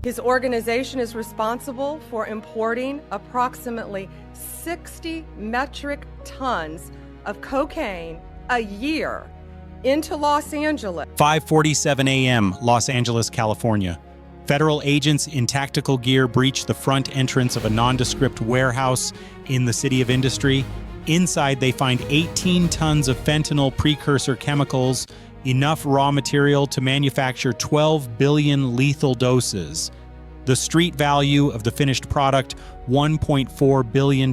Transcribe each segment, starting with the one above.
His organization is responsible for importing approximately 60 metric tons of cocaine a year into Los Angeles. 5:47 a.m., Los Angeles, California. Federal agents in tactical gear breach the front entrance of a nondescript warehouse in the City of Industry. Inside, they find 18 tons of fentanyl precursor chemicals, enough raw material to manufacture 12 billion lethal doses. The street value of the finished product, $1.4 billion.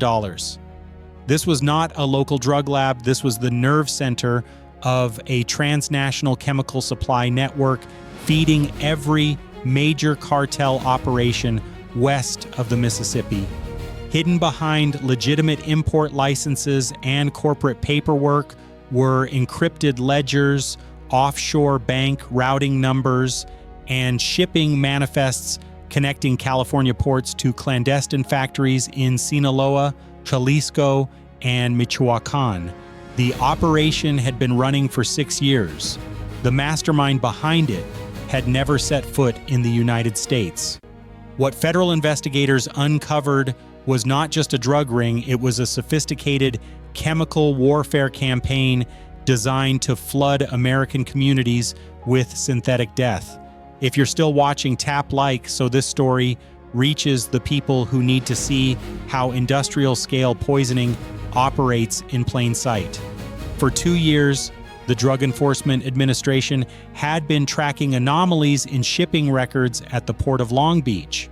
This was not a local drug lab. This was the nerve center of a transnational chemical supply network feeding every major cartel operation west of the Mississippi. Hidden behind legitimate import licenses and corporate paperwork were encrypted ledgers, offshore bank routing numbers, and shipping manifests connecting California ports to clandestine factories in Sinaloa, Jalisco, and Michoacan. The operation had been running for 6 years. The mastermind behind it had never set foot in the United States. What federal investigators uncovered was not just a drug ring, it was a sophisticated chemical warfare campaign designed to flood American communities with synthetic death. If you're still watching, tap like so this story reaches the people who need to see how industrial-scale poisoning operates in plain sight. For 2 years, the Drug Enforcement Administration had been tracking anomalies in shipping records at the Port of Long Beach.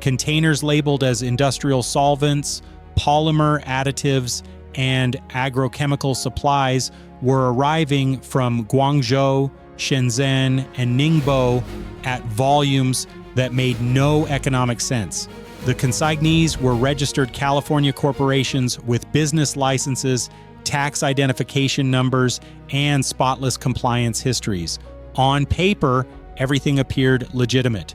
Containers labeled as industrial solvents, polymer additives, and agrochemical supplies were arriving from Guangzhou, Shenzhen, and Ningbo at volumes that made no economic sense. The consignees were registered California corporations with business licenses, tax identification numbers, and spotless compliance histories. On paper, everything appeared legitimate.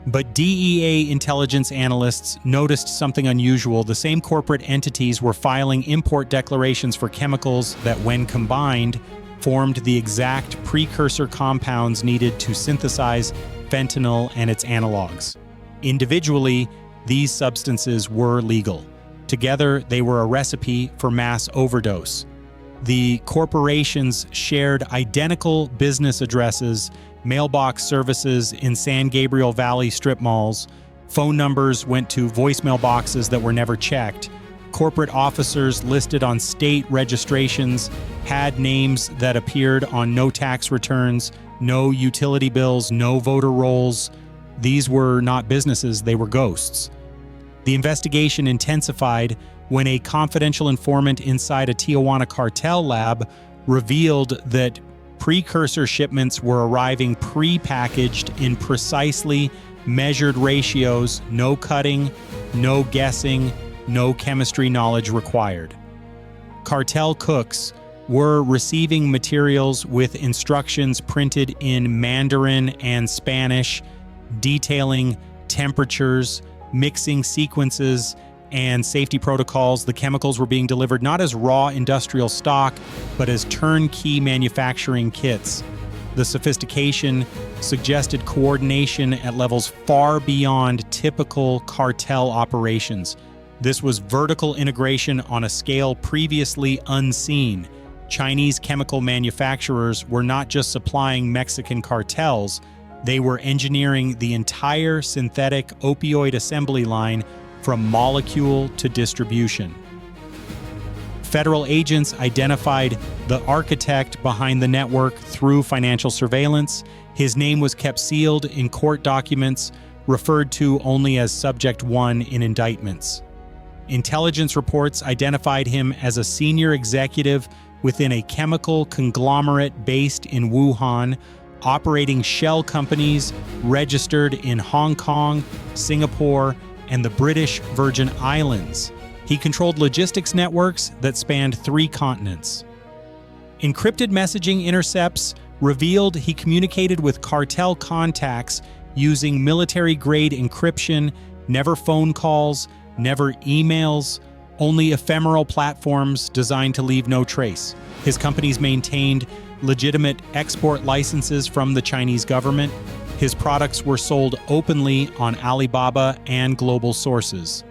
But DEA intelligence analysts noticed something unusual. The same corporate entities were filing import declarations for chemicals that, when combined, formed the exact precursor compounds needed to synthesize fentanyl and its analogs. Individually, these substances were legal. Together, they were a recipe for mass overdose. The corporations shared identical business addresses, mailbox services in San Gabriel Valley strip malls, phone numbers went to voicemail boxes that were never checked, corporate officers listed on state registrations had names that appeared on no tax returns, no utility bills, no voter rolls. These were not businesses, they were ghosts. The investigation intensified when a confidential informant inside a Tijuana cartel lab revealed that precursor shipments were arriving pre-packaged in precisely measured ratios, no cutting, no guessing, no chemistry knowledge required. Cartel cooks were receiving materials with instructions printed in Mandarin and Spanish, detailing temperatures, mixing sequences, and safety protocols. The chemicals were being delivered not as raw industrial stock, but as turnkey manufacturing kits. The sophistication suggested coordination at levels far beyond typical cartel operations. This was vertical integration on a scale previously unseen. Chinese chemical manufacturers were not just supplying Mexican cartels, they were engineering the entire synthetic opioid assembly line from molecule to distribution. Federal agents identified the architect behind the network through financial surveillance. His name was kept sealed in court documents, referred to only as Subject 1 in indictments. Intelligence reports identified him as a senior executive within a chemical conglomerate based in Wuhan, operating shell companies registered in Hong Kong, Singapore, and the British Virgin Islands. He controlled logistics networks that spanned 3 continents. Encrypted messaging intercepts revealed he communicated with cartel contacts using military-grade encryption, never phone calls, never emails, only ephemeral platforms designed to leave no trace. His companies maintained legitimate export licenses from the Chinese government. His products were sold openly on Alibaba and global sources.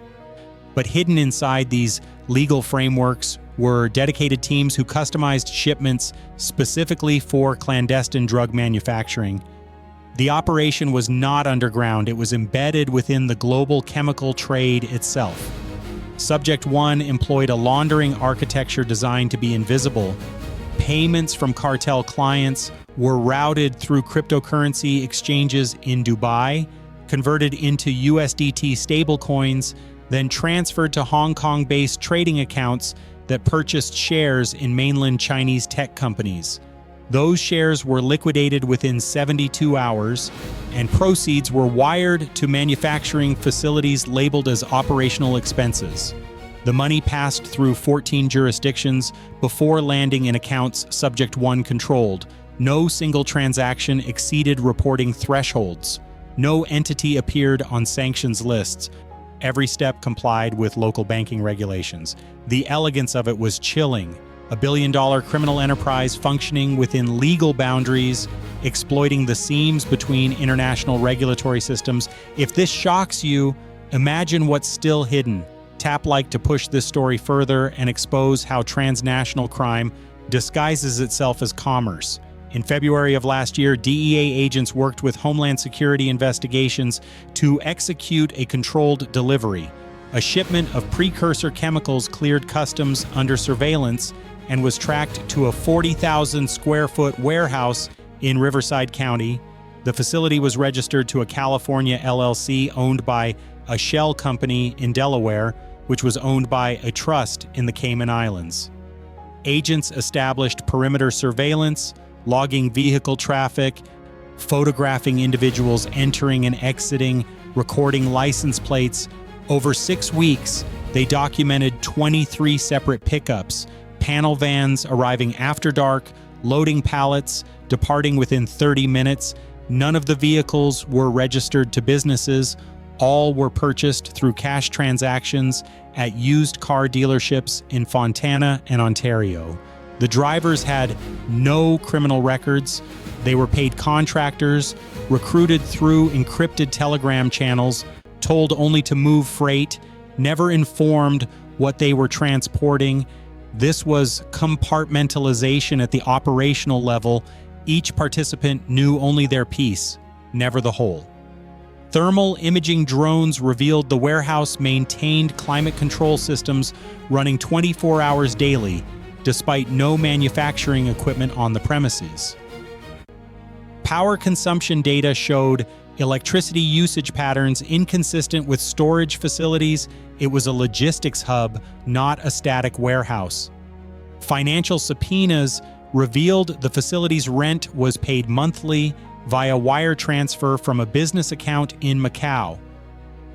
But hidden inside these legal frameworks were dedicated teams who customized shipments specifically for clandestine drug manufacturing. The operation was not underground, it was embedded within the global chemical trade itself. Subject 1 employed a laundering architecture designed to be invisible. Payments from cartel clients were routed through cryptocurrency exchanges in Dubai, converted into USDT stablecoins, then transferred to Hong Kong-based trading accounts that purchased shares in mainland Chinese tech companies. Those shares were liquidated within 72 hours, and proceeds were wired to manufacturing facilities labeled as operational expenses. The money passed through 14 jurisdictions before landing in accounts Subject 1 controlled. No single transaction exceeded reporting thresholds. No entity appeared on sanctions lists. Every step complied with local banking regulations. The elegance of it was chilling. A billion-dollar criminal enterprise functioning within legal boundaries, exploiting the seams between international regulatory systems. If this shocks you, imagine what's still hidden. Tap like to push this story further and expose how transnational crime disguises itself as commerce. In February of last year, DEA agents worked with Homeland Security investigations to execute a controlled delivery. A shipment of precursor chemicals cleared customs under surveillance and was tracked to a 40,000 square foot warehouse in Riverside County. The facility was registered to a California LLC owned by a shell company in Delaware, which was owned by a trust in the Cayman Islands. Agents established perimeter surveillance, logging vehicle traffic, photographing individuals entering and exiting, recording license plates. Over 6 weeks, they documented 23 separate pickups, panel vans arriving after dark, loading pallets, departing within 30 minutes. None of the vehicles were registered to businesses. All were purchased through cash transactions at used car dealerships in Fontana and Ontario. The drivers had no criminal records. They were paid contractors, recruited through encrypted telegram channels, told only to move freight, never informed what they were transporting. This was compartmentalization at the operational level. Each participant knew only their piece, never the whole. Thermal imaging drones revealed the warehouse maintained climate control systems running 24 hours daily, despite no manufacturing equipment on the premises. Power consumption data showed electricity usage patterns inconsistent with storage facilities. It was a logistics hub, not a static warehouse. Financial subpoenas revealed the facility's rent was paid monthly via wire transfer from a business account in Macau.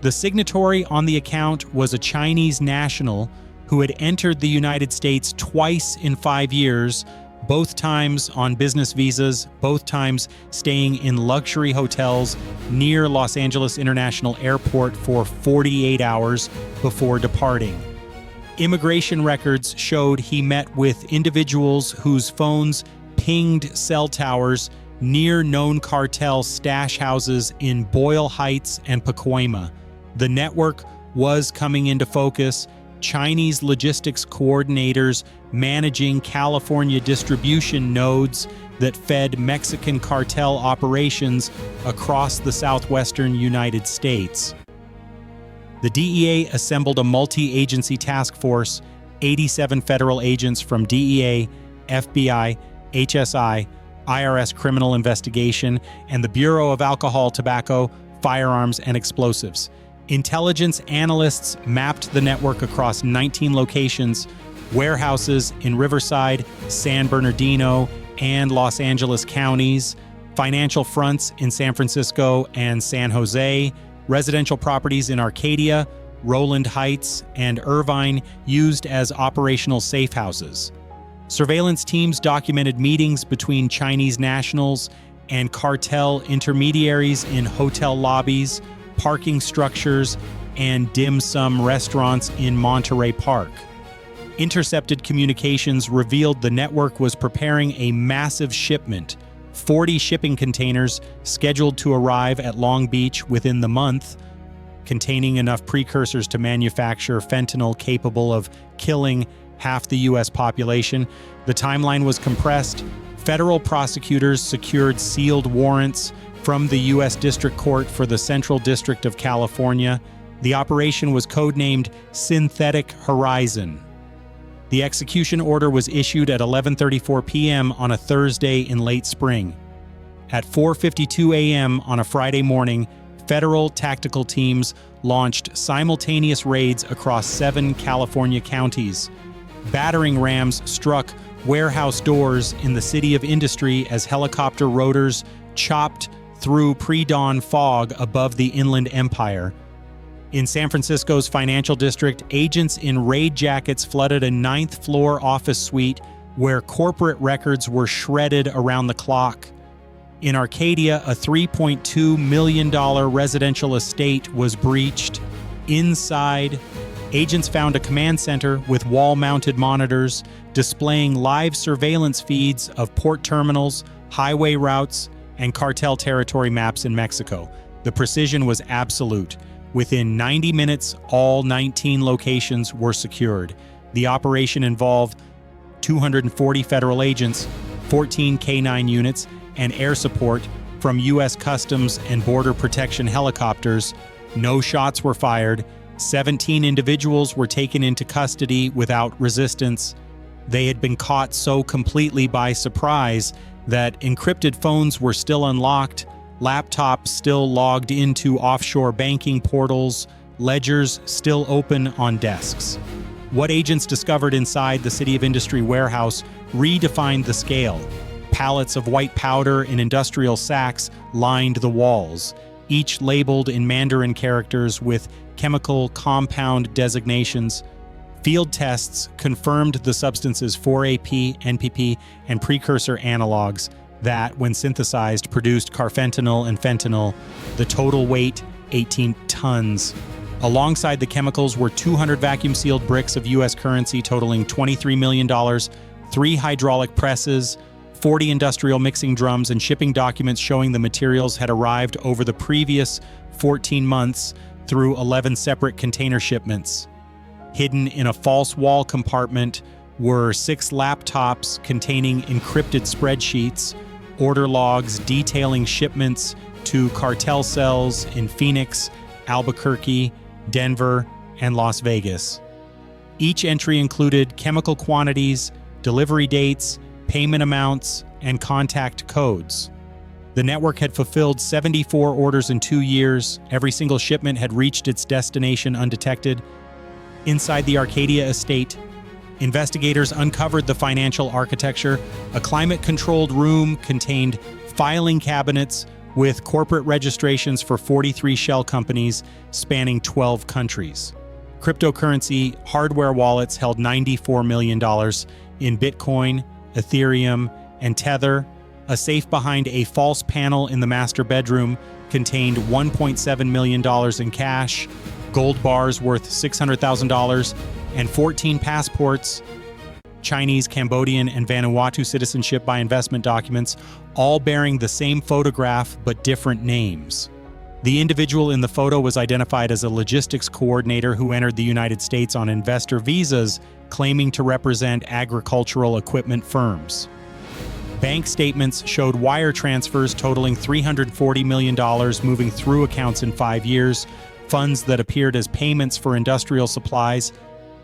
The signatory on the account was a Chinese national who had entered the United States twice in 5 years, both times on business visas, both times staying in luxury hotels near Los Angeles International Airport for 48 hours before departing. Immigration records showed he met with individuals whose phones pinged cell towers near known cartel stash houses in Boyle Heights and Pacoima. The network was coming into focus. Chinese logistics coordinators managing California distribution nodes that fed Mexican cartel operations across the southwestern United States. The DEA assembled a multi-agency task force, 87 federal agents from DEA, FBI, HSI, IRS Criminal Investigation, and the Bureau of Alcohol, Tobacco, Firearms, and Explosives. Intelligence analysts mapped the network across 19 locations, warehouses in Riverside, San Bernardino, and Los Angeles counties, financial fronts in San Francisco and San Jose, residential properties in Arcadia, Rowland Heights, and Irvine used as operational safe houses. Surveillance teams documented meetings between Chinese nationals and cartel intermediaries in hotel lobbies, parking structures, and dim sum restaurants in Monterey Park. Intercepted communications revealed the network was preparing a massive shipment, 40 shipping containers scheduled to arrive at Long Beach within the month, containing enough precursors to manufacture fentanyl capable of killing half the U.S. population. The timeline was compressed. Federal prosecutors secured sealed warrants from the U.S. District Court for the Central District of California. The operation was codenamed Synthetic Horizon. The execution order was issued at 11:34 p.m. on a Thursday in late spring. At 4:52 a.m. on a Friday morning, federal tactical teams launched simultaneous raids across 7 California counties. Battering rams struck warehouse doors in the City of Industry as helicopter rotors chopped through pre-dawn fog above the Inland Empire. In San Francisco's financial district, agents in raid jackets flooded a 9th-floor office suite where corporate records were shredded around the clock. In Arcadia, a $3.2 million residential estate was breached. Inside, agents found a command center with wall-mounted monitors displaying live surveillance feeds of port terminals, highway routes, and cartel territory maps in Mexico. The precision was absolute. Within 90 minutes, all 19 locations were secured. The operation involved 240 federal agents, 14 K-9 units, and air support from U.S. Customs and Border Protection helicopters. No shots were fired. 17 individuals were taken into custody without resistance. They had been caught so completely by surprise that encrypted phones were still unlocked, laptops still logged into offshore banking portals, ledgers still open on desks. What agents discovered inside the City of Industry warehouse redefined the scale. Pallets of white powder in industrial sacks lined the walls, each labeled in Mandarin characters with chemical compound designations. Field tests confirmed the substance's 4-AP, NPP, and precursor analogs that, when synthesized, produced carfentanil and fentanyl. The total weight, 18 tons. Alongside the chemicals were 200 vacuum-sealed bricks of U.S. currency totaling $23 million, 3 hydraulic presses, 40 industrial mixing drums, and shipping documents showing the materials had arrived over the previous 14 months through 11 separate container shipments. Hidden in a false wall compartment were 6 laptops containing encrypted spreadsheets, order logs detailing shipments to cartel cells in Phoenix, Albuquerque, Denver, and Las Vegas. Each entry included chemical quantities, delivery dates, payment amounts, and contact codes. The network had fulfilled 74 orders in 2 years. Every single shipment had reached its destination undetected. Inside the Arcadia estate, investigators uncovered the financial architecture. A climate-controlled room contained filing cabinets with corporate registrations for 43 shell companies spanning 12 countries. Cryptocurrency hardware wallets held $94 million in Bitcoin, Ethereum, and Tether. A safe behind a false panel in the master bedroom contained $1.7 million in cash, gold bars worth $600,000, and 14 passports, Chinese, Cambodian, and Vanuatu citizenship by investment documents, all bearing the same photograph but different names. The individual in the photo was identified as a logistics coordinator who entered the United States on investor visas, claiming to represent agricultural equipment firms. Bank statements showed wire transfers totaling $340 million moving through accounts in 5 years, funds that appeared as payments for industrial supplies,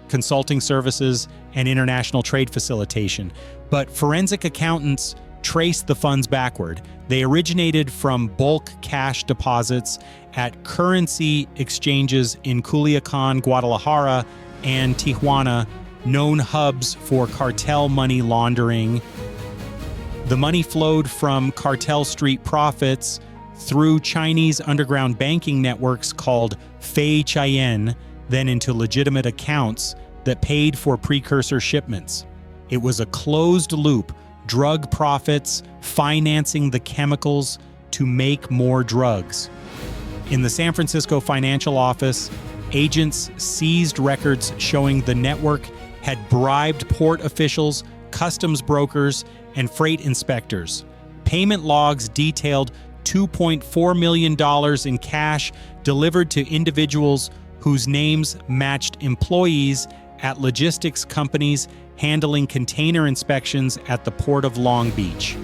consulting services, and international trade facilitation. But forensic accountants traced the funds backward. They originated from bulk cash deposits at currency exchanges in Culiacan, Guadalajara, and Tijuana, known hubs for cartel money laundering. The money flowed from cartel street profits through Chinese underground banking networks called Fei Chien, then into legitimate accounts that paid for precursor shipments. It was a closed loop, drug profits financing the chemicals to make more drugs. In the San Francisco financial office, agents seized records showing the network had bribed port officials, customs brokers, and freight inspectors. Payment logs detailed $2.4 million in cash delivered to individuals whose names matched employees at logistics companies handling container inspections at the Port of Long Beach.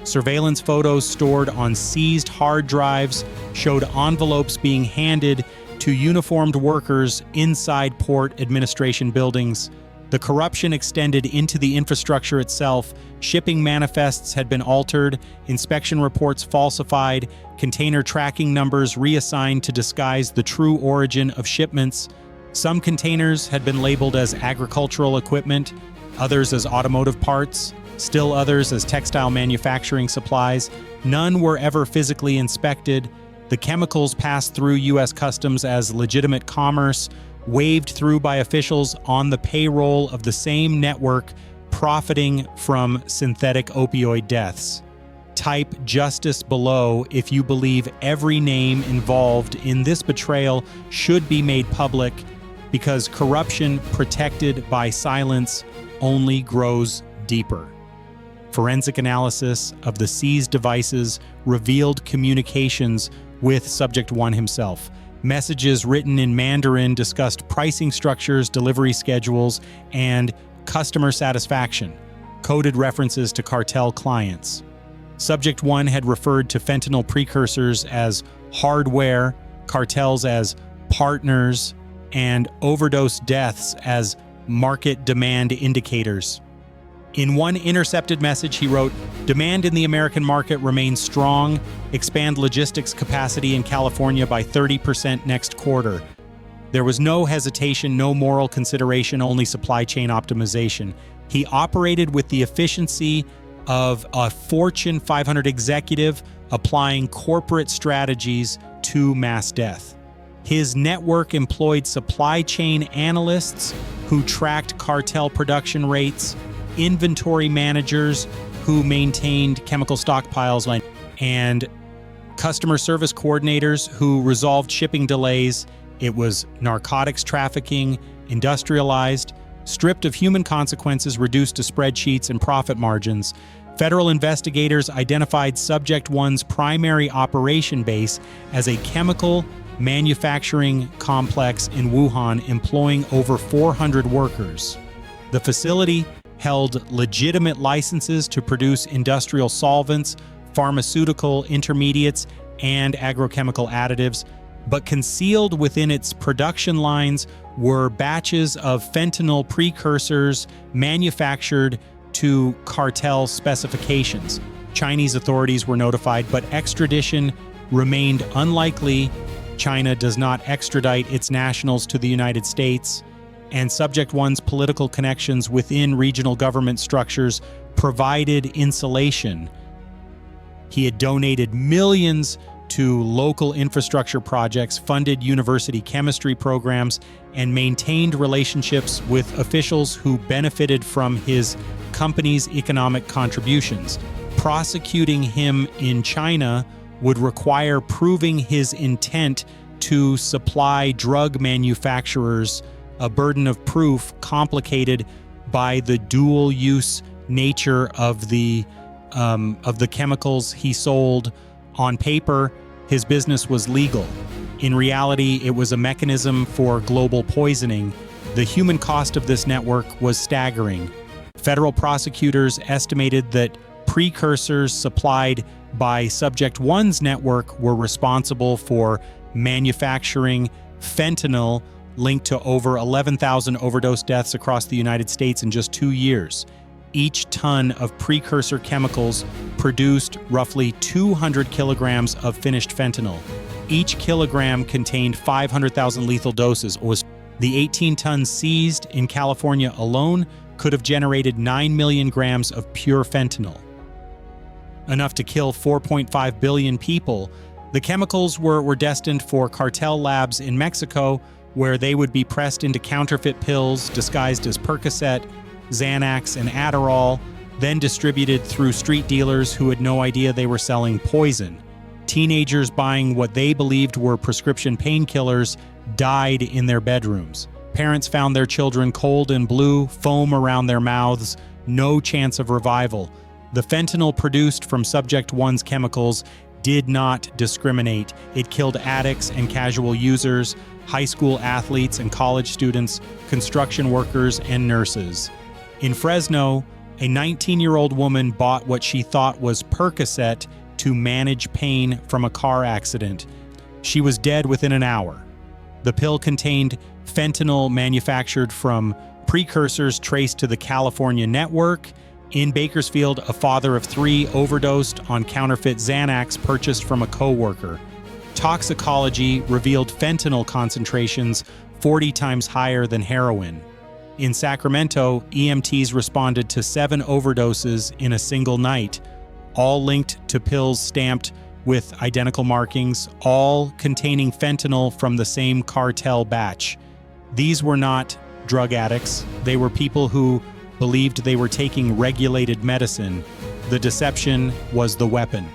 Surveillance photos stored on seized hard drives showed envelopes being handed to uniformed workers inside port administration buildings. The corruption extended into the infrastructure itself. Shipping manifests had been altered, inspection reports falsified, container tracking numbers reassigned to disguise the true origin of shipments. Some containers had been labeled as agricultural equipment, others as automotive parts, still others as textile manufacturing supplies. None were ever physically inspected. The chemicals passed through U.S. Customs as legitimate commerce, waved through by officials on the payroll of the same network, profiting from synthetic opioid deaths. Type justice below if you believe every name involved in this betrayal should be made public, because corruption protected by silence only grows deeper. Forensic analysis of the seized devices revealed communications with Subject 1 himself. Messages written in Mandarin discussed pricing structures, delivery schedules, and customer satisfaction, coded references to cartel clients. Subject 1 had referred to fentanyl precursors as hardware, cartels as partners, and overdose deaths as market demand indicators. In one intercepted message, he wrote, "Demand in the American market remains strong. Expand logistics capacity in California by 30% next quarter." There was no hesitation, no moral consideration, only supply chain optimization. He operated with the efficiency of a Fortune 500 executive applying corporate strategies to mass death. His network employed supply chain analysts who tracked cartel production rates, inventory managers who maintained chemical stockpiles, and customer service coordinators who resolved shipping delays. It was narcotics trafficking, industrialized, stripped of human consequences, reduced to spreadsheets and profit margins. Federal investigators identified Subject 1's primary operation base as a chemical manufacturing complex in Wuhan, employing over 400 workers. The facility held legitimate licenses to produce industrial solvents, pharmaceutical intermediates, and agrochemical additives, but concealed within its production lines were batches of fentanyl precursors manufactured to cartel specifications. Chinese authorities were notified, but extradition remained unlikely. China does not extradite its nationals to the United States, and Subject 1's political connections within regional government structures provided insulation. He had donated millions to local infrastructure projects, funded university chemistry programs, and maintained relationships with officials who benefited from his company's economic contributions. Prosecuting him in China would require proving his intent to supply drug manufacturers, a burden of proof complicated by the dual-use nature of the chemicals he sold. On paper, his business was legal. In reality, it was a mechanism for global poisoning. The human cost of this network was staggering. Federal prosecutors estimated that precursors supplied by Subject 1's network were responsible for manufacturing fentanyl linked to over 11,000 overdose deaths across the United States in just 2 years. Each ton of precursor chemicals produced roughly 200 kilograms of finished fentanyl. Each kilogram contained 500,000 lethal doses. The 18 tons seized in California alone could have generated 9 million grams of pure fentanyl, enough to kill 4.5 billion people. The chemicals were destined for cartel labs in Mexico, where they would be pressed into counterfeit pills disguised as Percocet, Xanax, and Adderall, then distributed through street dealers who had no idea they were selling poison. Teenagers buying what they believed were prescription painkillers died in their bedrooms. Parents found their children cold and blue, foam around their mouths, no chance of revival. The fentanyl produced from Subject 1's chemicals did not discriminate. It killed addicts and casual users, high school athletes and college students, construction workers, and nurses. In Fresno, a 19-year-old woman bought what she thought was Percocet to manage pain from a car accident. She was dead within an hour. The pill contained fentanyl manufactured from precursors traced to the California network. In Bakersfield, a father of 3 overdosed on counterfeit Xanax purchased from a coworker. Toxicology revealed fentanyl concentrations 40 times higher than heroin. In Sacramento, EMTs responded to 7 overdoses in a single night, all linked to pills stamped with identical markings, all containing fentanyl from the same cartel batch. These were not drug addicts. They were people who believed they were taking regulated medicine. The deception was the weapon.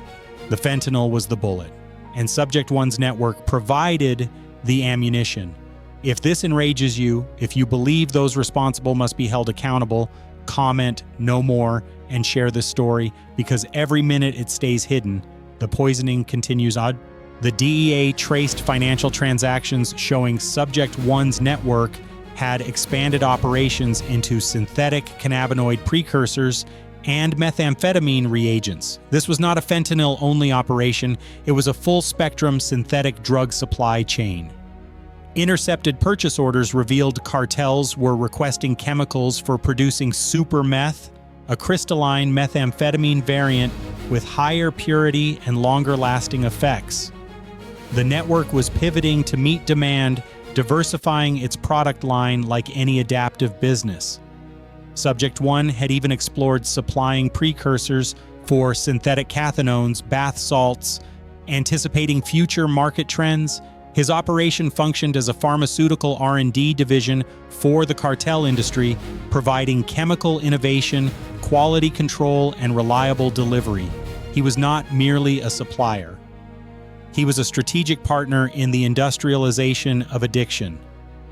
The fentanyl was the bullet. And Subject 1's network provided the ammunition. If this enrages you, if you believe those responsible must be held accountable, comment "no more" and share this story, because every minute it stays hidden, the poisoning continues on. The DEA traced financial transactions showing Subject 1's network had expanded operations into synthetic cannabinoid precursors and methamphetamine reagents. This was not a fentanyl-only operation, it was a full-spectrum synthetic drug supply chain. Intercepted purchase orders revealed cartels were requesting chemicals for producing super meth, a crystalline methamphetamine variant with higher purity and longer-lasting effects. The network was pivoting to meet demand, diversifying its product line like any adaptive business. Subject 1 had even explored supplying precursors for synthetic cathinones, bath salts. Anticipating future market trends, his operation functioned as a pharmaceutical R&D division for the cartel industry, providing chemical innovation, quality control, and reliable delivery. He was not merely a supplier. He was a strategic partner in the industrialization of addiction.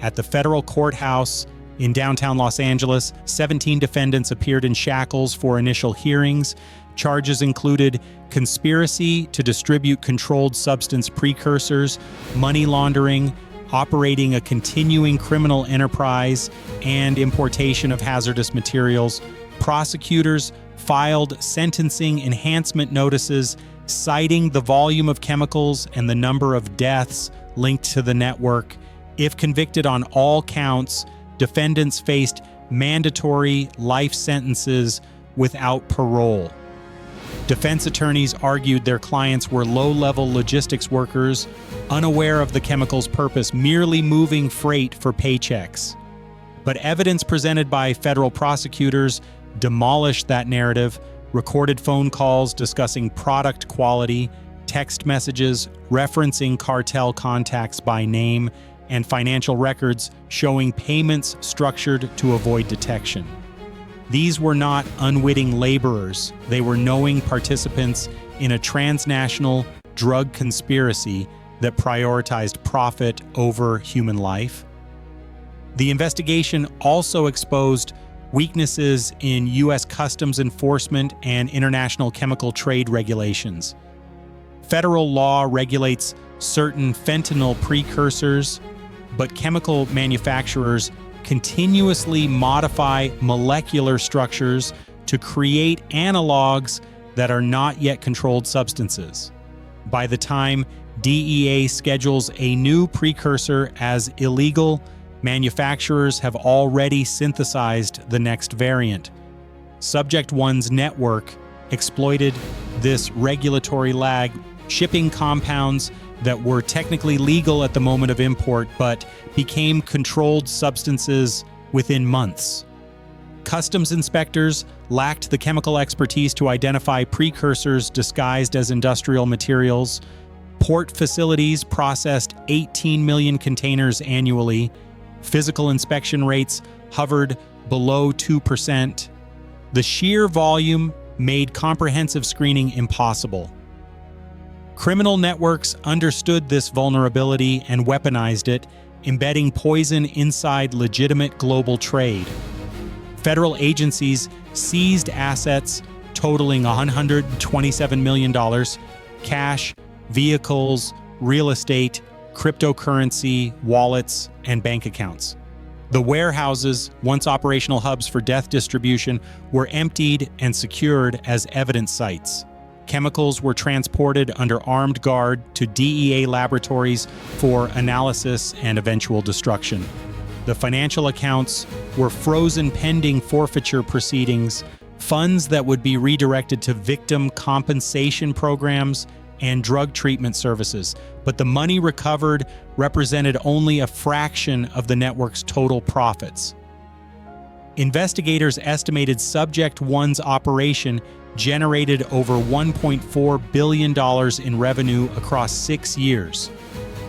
At the federal courthouse in downtown Los Angeles, 17 defendants appeared in shackles for initial hearings. Charges included conspiracy to distribute controlled substance precursors, money laundering, operating a continuing criminal enterprise, and importation of hazardous materials. Prosecutors filed sentencing enhancement notices citing the volume of chemicals and the number of deaths linked to the network. If convicted on all counts, defendants faced mandatory life sentences without parole. Defense attorneys argued their clients were low-level logistics workers, unaware of the chemical's purpose, merely moving freight for paychecks. But evidence presented by federal prosecutors demolished that narrative. Recorded phone calls discussing product quality, text messages referencing cartel contacts by name, and financial records showing payments structured to avoid detection. These were not unwitting laborers. They were knowing participants in a transnational drug conspiracy that prioritized profit over human life. The investigation also exposed weaknesses in U.S. customs enforcement and international chemical trade regulations. Federal law regulates certain fentanyl precursors, but chemical manufacturers continuously modify molecular structures to create analogs that are not yet controlled substances. By the time DEA schedules a new precursor as illegal, manufacturers have already synthesized the next variant. Subject 1's network exploited this regulatory lag, shipping compounds that were technically legal at the moment of import but became controlled substances within months. Customs inspectors lacked the chemical expertise to identify precursors disguised as industrial materials. Port facilities processed 18 million containers annually. Physical inspection rates hovered below 2%. The sheer volume made comprehensive screening impossible. Criminal networks understood this vulnerability and weaponized it, embedding poison inside legitimate global trade. Federal agencies seized assets, totaling $127 million, cash, vehicles, real estate, cryptocurrency, wallets, and bank accounts. The warehouses, once operational hubs for death distribution, were emptied and secured as evidence sites. Chemicals were transported under armed guard to DEA laboratories for analysis and eventual destruction. The financial accounts were frozen pending forfeiture proceedings, funds that would be redirected to victim compensation programs and drug treatment services, but the money recovered represented only a fraction of the network's total profits. Investigators estimated Subject 1's operation generated over $1.4 billion in revenue across 6 years.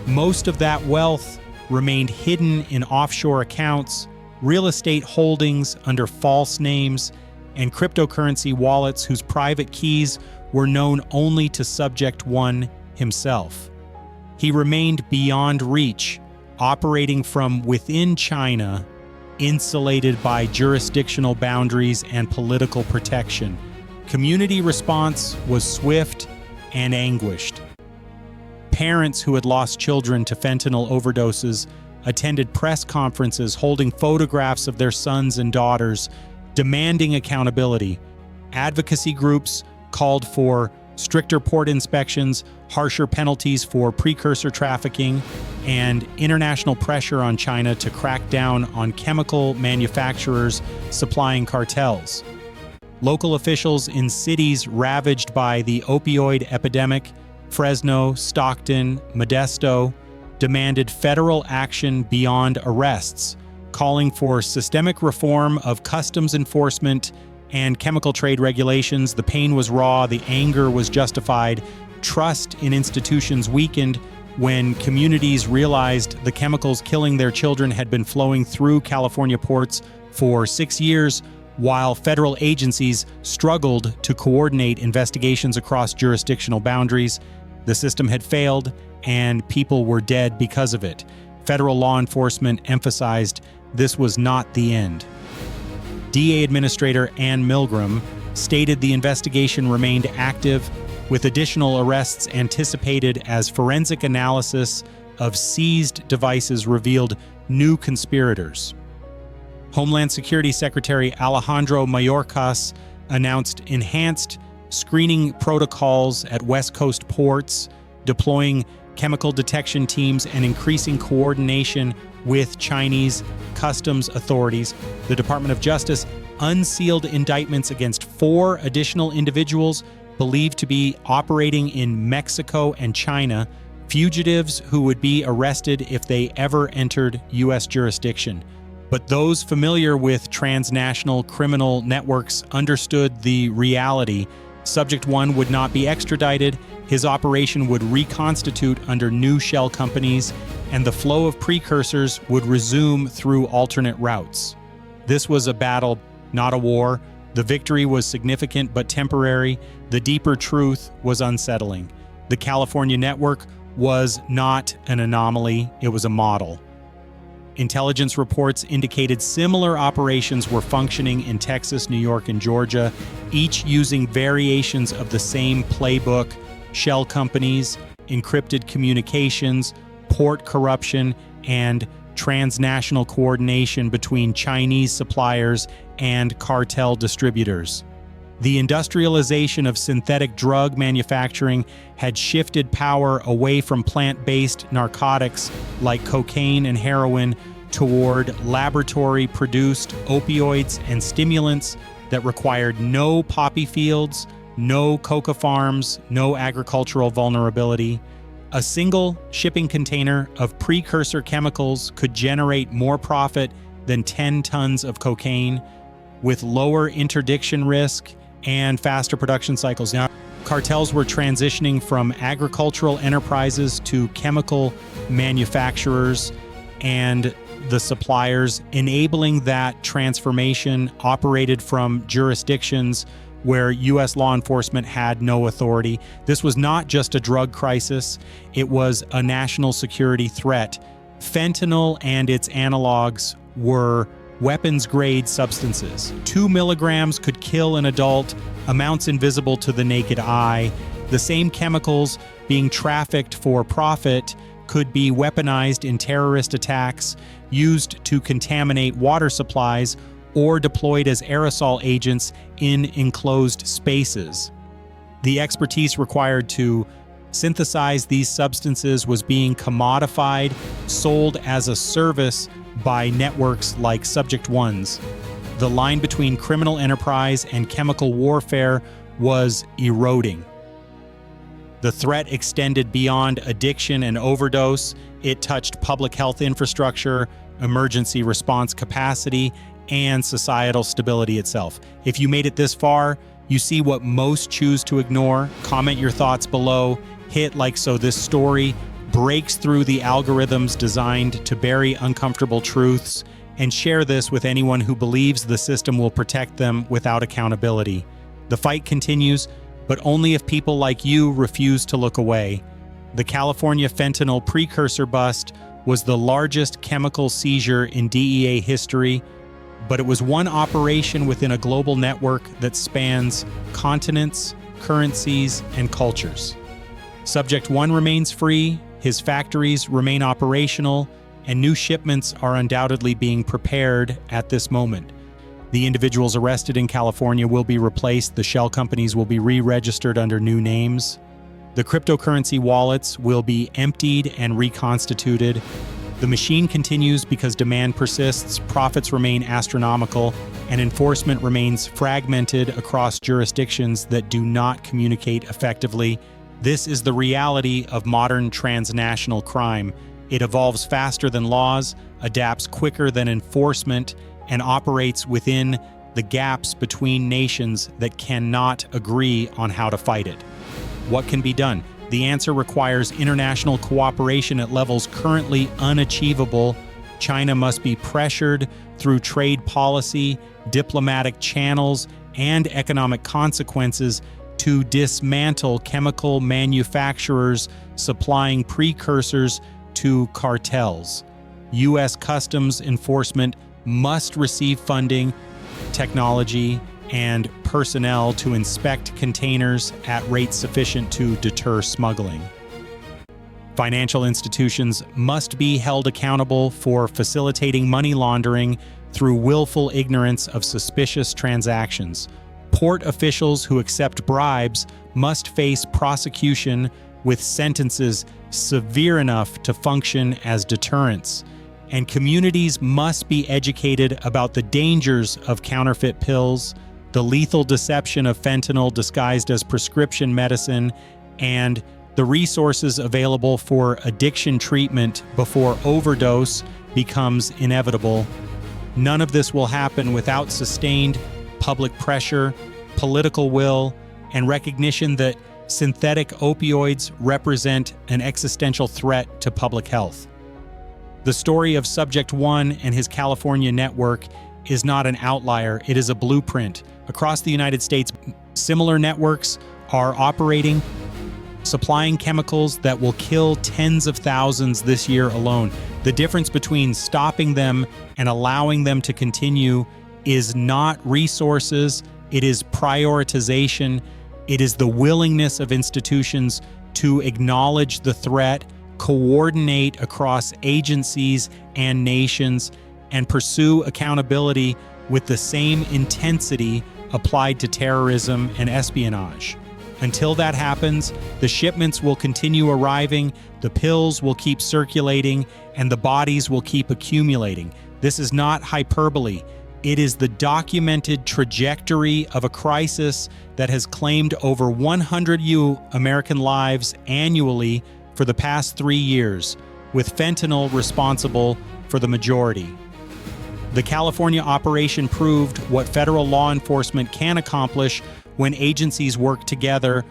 Most of that wealth remained hidden in offshore accounts, real estate holdings under false names, and cryptocurrency wallets whose private keys were known only to Subject 1 himself. He remained beyond reach, operating from within China, insulated by jurisdictional boundaries and political protection. Community response was swift and anguished. Parents who had lost children to fentanyl overdoses attended press conferences holding photographs of their sons and daughters, demanding accountability. Advocacy groups called for stricter port inspections, harsher penalties for precursor trafficking, and international pressure on China to crack down on chemical manufacturers supplying cartels. Local officials in cities ravaged by the opioid epidemic, Fresno, Stockton, Modesto, demanded federal action beyond arrests, calling for systemic reform of customs enforcement and chemical trade regulations. The pain was raw, the anger was justified, trust in institutions weakened when communities realized the chemicals killing their children had been flowing through California ports for 6 years, while federal agencies struggled to coordinate investigations across jurisdictional boundaries. The system had failed, and people were dead because of it. Federal law enforcement emphasized this was not the end. DA Administrator Ann Milgram stated the investigation remained active, with additional arrests anticipated as forensic analysis of seized devices revealed new conspirators. Homeland Security Secretary Alejandro Mayorkas announced enhanced screening protocols at West Coast ports, deploying chemical detection teams and increasing coordination with Chinese customs authorities. The Department of Justice unsealed indictments against 4 additional individuals believed to be operating in Mexico and China, fugitives who would be arrested if they ever entered U.S. jurisdiction. But those familiar with transnational criminal networks understood the reality. Subject 1 would not be extradited, his operation would reconstitute under new shell companies, and the flow of precursors would resume through alternate routes. This was a battle, not a war. The victory was significant but temporary. The deeper truth was unsettling. The California network was not an anomaly, it was a model. Intelligence reports indicated similar operations were functioning in Texas, New York, and Georgia, each using variations of the same playbook: shell companies, encrypted communications, port corruption, and transnational coordination between Chinese suppliers and cartel distributors. The industrialization of synthetic drug manufacturing had shifted power away from plant-based narcotics like cocaine and heroin toward laboratory-produced opioids and stimulants that required no poppy fields, no coca farms, no agricultural vulnerability. A single shipping container of precursor chemicals could generate more profit than 10 tons of cocaine, with lower interdiction risk and faster production cycles. Now, cartels were transitioning from agricultural enterprises to chemical manufacturers and the suppliers, enabling that transformation operated from jurisdictions where U.S. law enforcement had no authority. This was not just a drug crisis, it was a national security threat. Fentanyl and its analogs were weapons-grade substances. 2 milligrams could kill an adult, amounts invisible to the naked eye. The same chemicals being trafficked for profit could be weaponized in terrorist attacks, used to contaminate water supplies, or deployed as aerosol agents in enclosed spaces. The expertise required to synthesize these substances was being commodified, sold as a service by networks like Subject One's. The line between criminal enterprise and chemical warfare was eroding. The threat extended beyond addiction and overdose. It touched public health infrastructure, emergency response capacity, and societal stability itself. If you made it this far, you see what most choose to ignore. Comment your thoughts below. Hit like so this story breaks through the algorithms designed to bury uncomfortable truths, and share this with anyone who believes the system will protect them without accountability. The fight continues, but only if people like you refuse to look away. The California fentanyl precursor bust was the largest chemical seizure in DEA history, but it was one operation within a global network that spans continents, currencies, and cultures. Subject One remains free, his factories remain operational, and new shipments are undoubtedly being prepared at this moment. The individuals arrested in California will be replaced, the shell companies will be re-registered under new names. The cryptocurrency wallets will be emptied and reconstituted. The machine continues because demand persists, profits remain astronomical, and enforcement remains fragmented across jurisdictions that do not communicate effectively. This is the reality of modern transnational crime. It evolves faster than laws, adapts quicker than enforcement, and operates within the gaps between nations that cannot agree on how to fight it. What can be done? The answer requires international cooperation at levels currently unachievable. China must be pressured through trade policy, diplomatic channels, and economic consequences to dismantle chemical manufacturers supplying precursors to cartels. U.S. Customs Enforcement must receive funding, technology, and personnel to inspect containers at rates sufficient to deter smuggling. Financial institutions must be held accountable for facilitating money laundering through willful ignorance of suspicious transactions. Port officials who accept bribes must face prosecution with sentences severe enough to function as deterrents. And communities must be educated about the dangers of counterfeit pills, the lethal deception of fentanyl disguised as prescription medicine, and the resources available for addiction treatment before overdose becomes inevitable. None of this will happen without sustained public pressure, political will, and recognition that synthetic opioids represent an existential threat to public health. The story of Subject One and his California network is not an outlier, it is a blueprint. Across the United States, similar networks are operating, supplying chemicals that will kill tens of thousands this year alone. The difference between stopping them and allowing them to continue is not resources, it is prioritization, it is the willingness of institutions to acknowledge the threat, coordinate across agencies and nations, and pursue accountability with the same intensity applied to terrorism and espionage. Until that happens, the shipments will continue arriving, the pills will keep circulating, and the bodies will keep accumulating. This is not hyperbole. It is the documented trajectory of a crisis that has claimed over 100 American lives annually for the past 3 years, with fentanyl responsible for the majority. The California operation proved what federal law enforcement can accomplish when agencies work together,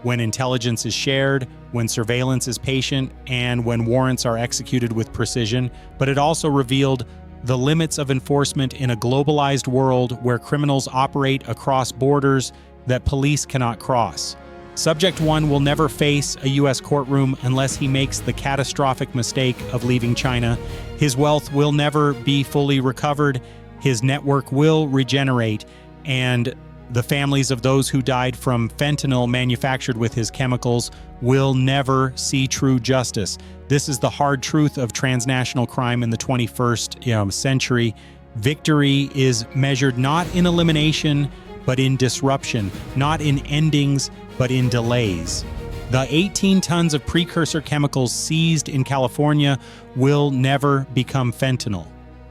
when intelligence is shared, when surveillance is patient, and when warrants are executed with precision. But it also revealed the limits of enforcement in a globalized world where criminals operate across borders that police cannot cross. Subject One will never face a U.S. courtroom unless he makes the catastrophic mistake of leaving China. His wealth will never be fully recovered, his network will regenerate, and the families of those who died from fentanyl manufactured with his chemicals will never see true justice. This is the hard truth of transnational crime in the 21st century. Victory is measured not in elimination, but in disruption, not in endings, but in delays. The 18 tons of precursor chemicals seized in California will never become fentanyl.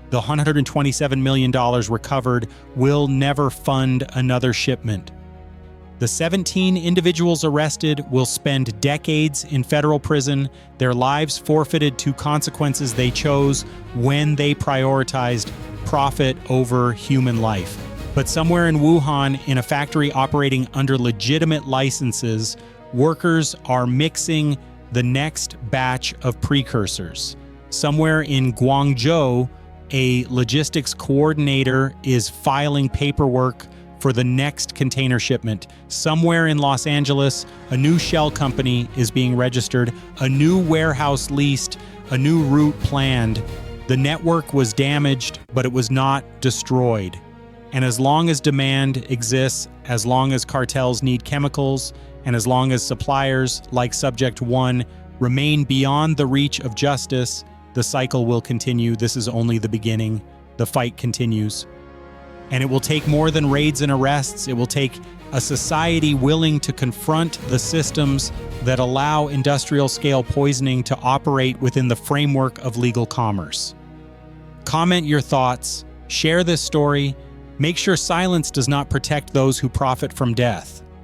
The $127 million recovered will never fund another shipment. The 17 individuals arrested will spend decades in federal prison, their lives forfeited to consequences they chose when they prioritized profit over human life. But somewhere in Wuhan, in a factory operating under legitimate licenses, workers are mixing the next batch of precursors. Somewhere in Guangzhou, a logistics coordinator is filing paperwork for the next container shipment. Somewhere in Los Angeles, a new shell company is being registered, a new warehouse leased, a new route planned. The network was damaged, but it was not destroyed. And as long as demand exists, as long as cartels need chemicals, and as long as suppliers like Subject 1 remain beyond the reach of justice, the cycle will continue. This is only the beginning. The fight continues. And it will take more than raids and arrests. It will take a society willing to confront the systems that allow industrial-scale poisoning to operate within the framework of legal commerce. Comment your thoughts, share this story, make sure silence does not protect those who profit from death.